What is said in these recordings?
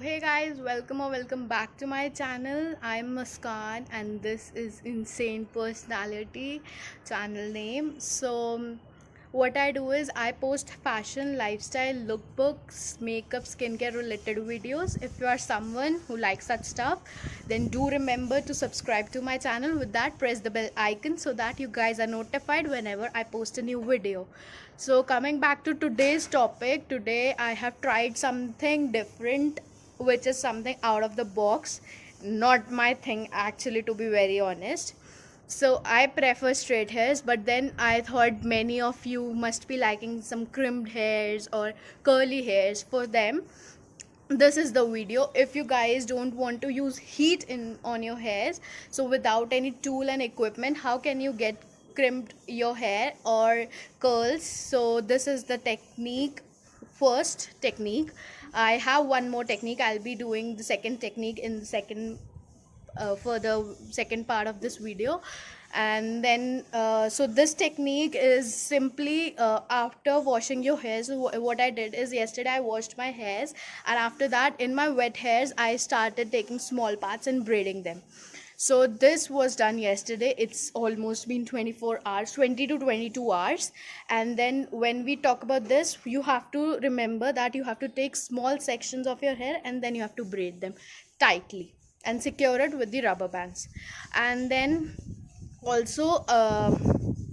Hey guys, welcome back to my channel. I'm Muskan and this is Insane Personality channel name. What I do is I post fashion, lifestyle, lookbooks, makeup, skincare related videos. If you are someone who likes such stuff, then do remember to subscribe to my channel. With that, press the bell icon so that you guys are notified whenever I post a new video. So coming back to today's topic, today I have tried something different, which is something out of the box, not my thing actually, to be very honest. So I prefer straight hairs, but then I thought many of you must be liking some crimped hairs or curly hairs. For them, this is the video. If you guys don't want to use heat in on your hairs, so without any tool and equipment, how can you get crimped your hair or curls? So this is the technique. First technique, I have one more technique. I'll be doing the second technique in the second for the second part of this video. And then so this technique is simply after washing your hairs. What I did is, yesterday I washed my hairs, and after that, in my wet hairs, I started taking small parts and braiding them. So this was done yesterday. It's almost been 24 hours, 20 to 22 hours. And then when we talk about this, you have to remember that you have to take small sections of your hair and then you have to braid them tightly and secure it with the rubber bands. And then also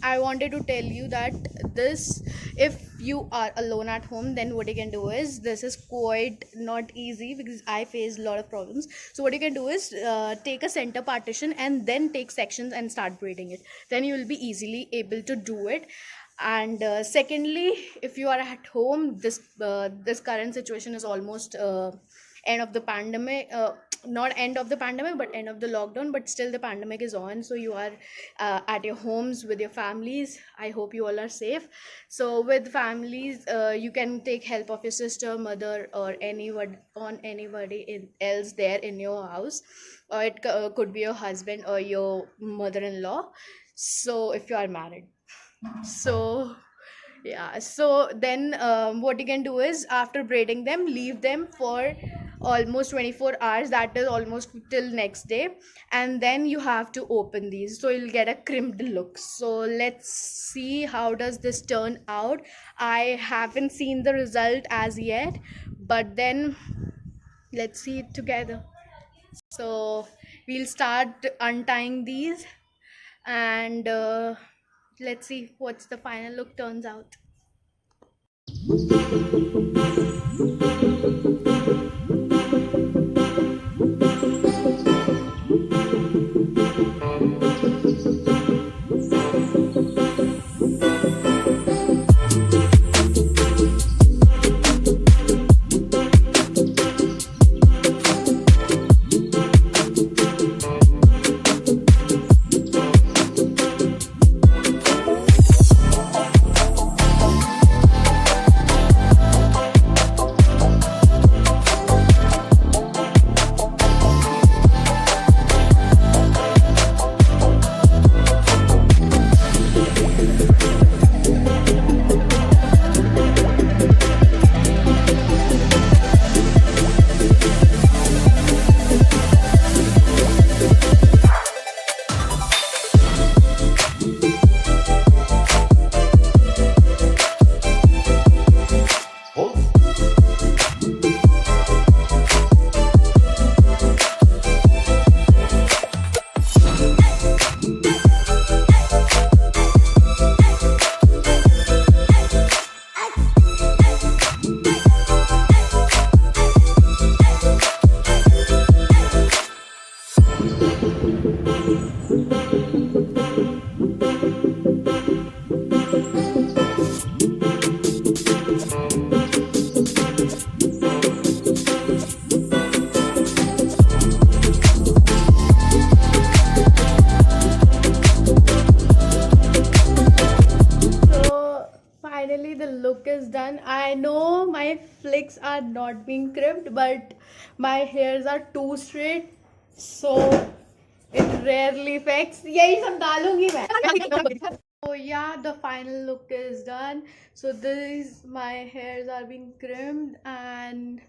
I wanted to tell you that this, if you are alone at home, then what you can do is, this is quite not easy because I faced a lot of problems. So what you can do is take a center partition and then take sections and start braiding it. Then you will be easily able to do it. And secondly, if you are at home, this current situation is almost end of the pandemic, not end of the pandemic but end of the lockdown, but still the pandemic is on. So you are at your homes with your families. I hope you all are safe. So with families, you can take help of your sister, mother, or anybody else there in your house, or it could be your husband or your mother-in-law, so if you are married. So yeah, so then what you can do is, after braiding them, leave them for almost 24 hours, that is almost till next day. And then you have to open these, so you'll get a crimped look. So let's see how does this turn out. I haven't seen the result as yet, but then let's see it together. So we'll start untying these, and let's see what's the final look turns out. Finally the look is done. I know my flicks are not being crimped, but my hairs are too straight, so it rarely affects. यही सब डालूंगी मैं. So yeah, the final look is done. So these, my hairs are being crimped, and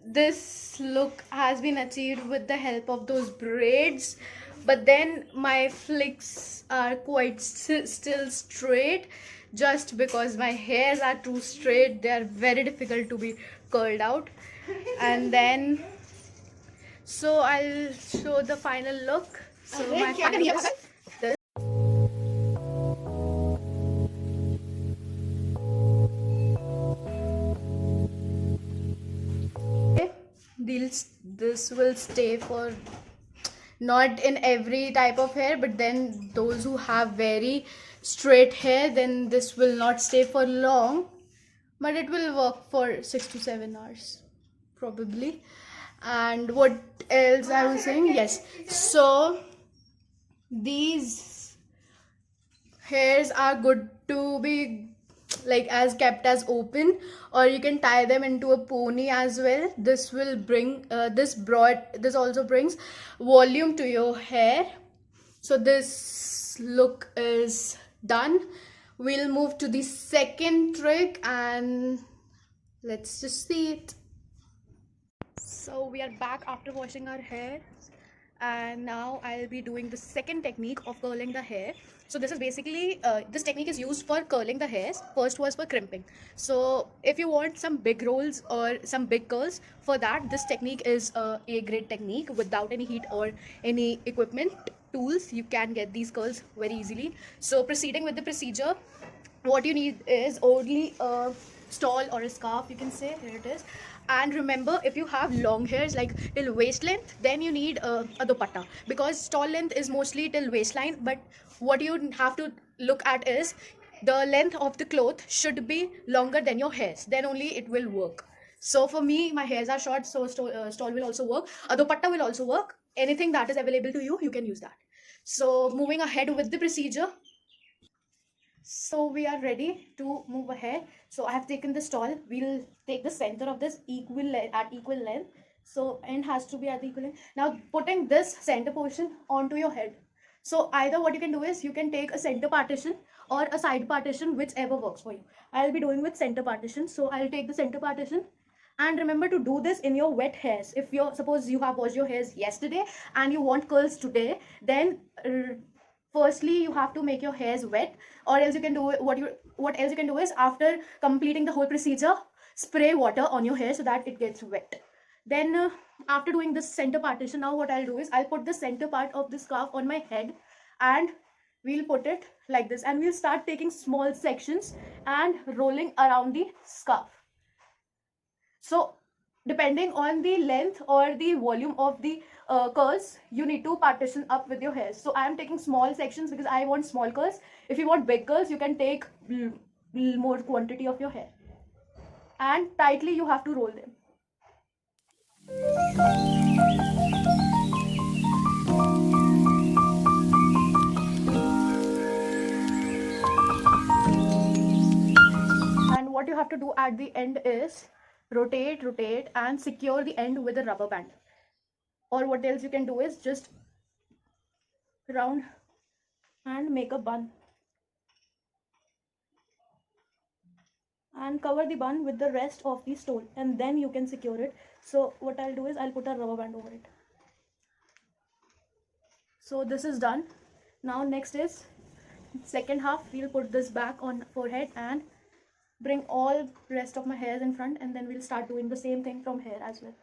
this look has been achieved with the help of those braids, but then my flicks are quite still straight, just because my hairs are too straight. They are very difficult to be curled out. And then, so I'll show the final look. So my final look is this. This will stay for, not in every type of hair, but then those who have very straight hair, then this will not stay for long, but it will work for 6 to 7 hours probably. And what else I was saying, yes, so these hairs are good to be like as kept as open, or you can tie them into a pony as well. This will bring this also brings volume to your hair. So this look is done. We'll move to the second trick and let's just see it. So we are back after washing our hair, and now I'll be doing the second technique of curling the hair. So this is basically this technique is used for curling the hairs. First was for crimping. So if you want some big rolls or some big curls, for that this technique is a great technique. Without any heat or any equipment tools, you can get these curls very easily. So proceeding with the procedure, what you need is only a stole or a scarf, you can say. Here it is. And remember, if you have long hairs like till waist length, then you need a dupatta, because stole length is mostly till waistline. But what you have to look at is the length of the cloth should be longer than your hairs, then only it will work. So for me, my hairs are short, so stole will also work. A dupatta will also work. Anything that is available to you, you can use that. So moving ahead with the procedure, so we are ready to move ahead. So I have taken the stall. We'll take the center of this at equal length. So end has to be at the equal length. Now putting this center portion onto your head. So either what you can do is you can take a center partition or a side partition, whichever works for you. I'll be doing with center partition. So I'll take the center partition. And remember to do this in your wet hairs. If you're, suppose you have washed your hairs yesterday and you want curls today, then firstly you have to make your hairs wet, or else you can do what else you can do is, after completing the whole procedure, spray water on your hair so that it gets wet. Then after doing this center partition, now what I'll do is I'll put the center part of the scarf on my head, and we'll put it like this, and we'll start taking small sections and rolling around the scarf. So depending on the length or the volume of the curls, you need to partition up with your hairs. So I am taking small sections because I want small curls. If you want big curls, you can take more quantity of your hair, and tightly you have to roll them. And what you have to do at the end is rotate and secure the end with a rubber band. Or what else you can do is just round and make a bun, and cover the bun with the rest of the stole, and then you can secure it. So what I'll do is I'll put a rubber band over it. So this is done. Now next is second half. We'll put this back on forehead and bring all rest of my hairs in front, and then we'll start doing the same thing from here as well.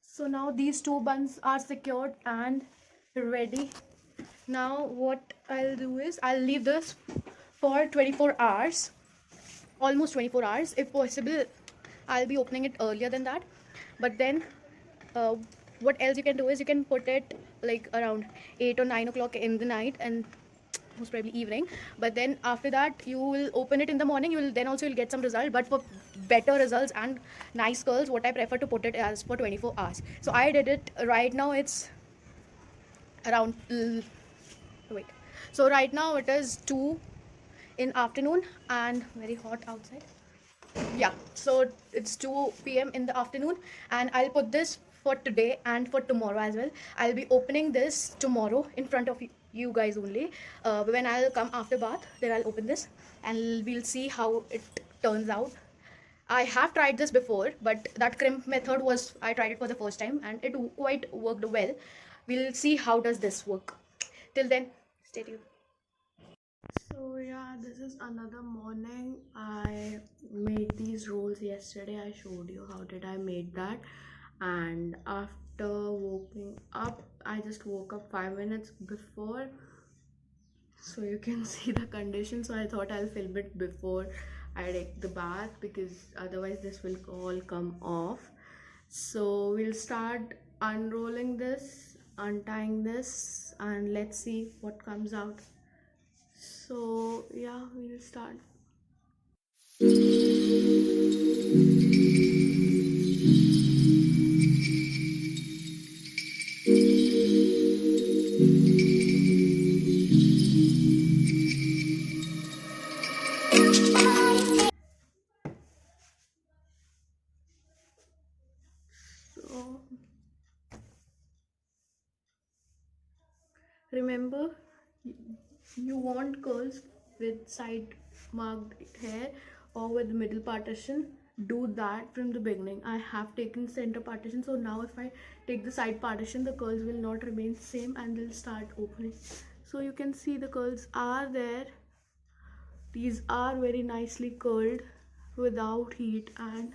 So now these two buns are secured and ready. Now what I'll do is I'll leave this for 24 hours, almost 24 hours. If possible, I'll be opening it earlier than that. But then what else you can do is you can put it like around 8 or 9 o'clock in the night, and most probably evening. But then after that you will open it in the morning. You will then also get some result, but for better results and nice curls, what I prefer to put it as for 24 hours. So I did it right now. It's around wait, so right now it is 2 in afternoon and very hot outside. Yeah, so it's 2 p.m. in the afternoon, and I'll put this for today and for tomorrow as well. I'll be opening this tomorrow in front of you guys only. When I'll come after bath, then I'll open this and we'll see how it turns out. I have tried this before, but that crimp method was, I tried it for the first time and it quite worked well. We'll see how does this work. Till then, stay tuned. So yeah, this is another morning. I made these rolls yesterday. I showed you how did I made that. And after waking up, I just woke up 5 minutes before, so you can see the condition. So I thought I'll film it before I take the bath, because otherwise this will all come off. So we'll start unrolling this, untying this, and let's see what comes out. So yeah, we'll start. So remember, you want curls with side marked hair or with middle partition. Do that from the beginning. I have taken center partition, so now if I take the side partition, the curls will not remain same and they'll start opening. So you can see the curls are there. These are very nicely curled without heat, and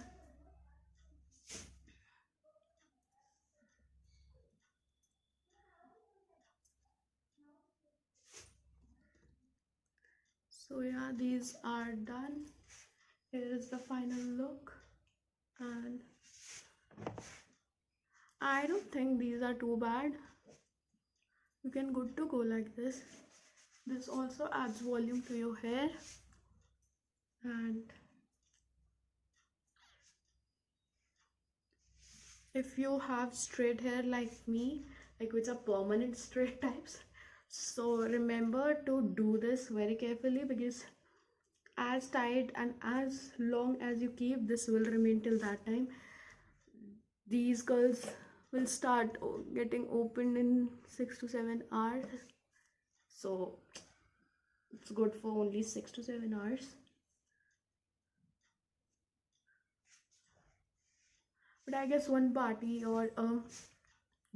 so yeah, these are done. Here is the final look, and I don't think these are too bad. You can good to go like this. This also adds volume to your hair, and if you have straight hair like me, like which are permanent straight types, so remember to do this very carefully, because as tight and as long as you keep, this will remain till that time. These curls will start getting opened in 6 to 7 hours, so it's good for only 6 to 7 hours. But I guess one party or a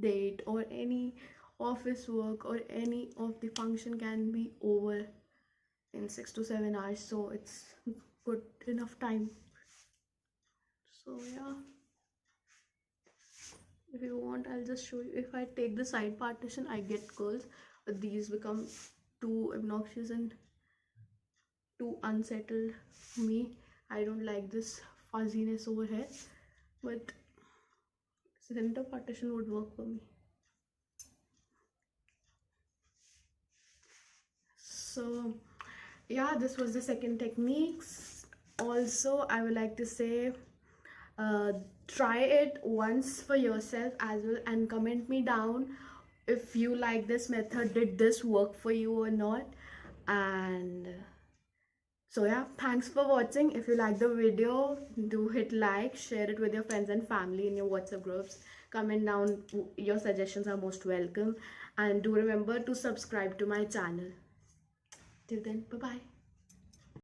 date or any office work or any of the function can be over in 6 to 7 hours, so it's good enough time. So yeah, if you want, I'll just show you. If I take the side partition, I get curls, but these become too obnoxious and too unsettled for me. I don't like this fuzziness over here, but center partition would work for me. So yeah, this was the second techniques. Also, I would like to say, try it once for yourself as well and comment me down if you like this method. Did this work for you or not? And so yeah, thanks for watching. If you like the video, do hit like, share it with your friends and family in your WhatsApp groups. Comment down, your suggestions are most welcome, and do remember to subscribe to my channel. Till then, bye bye.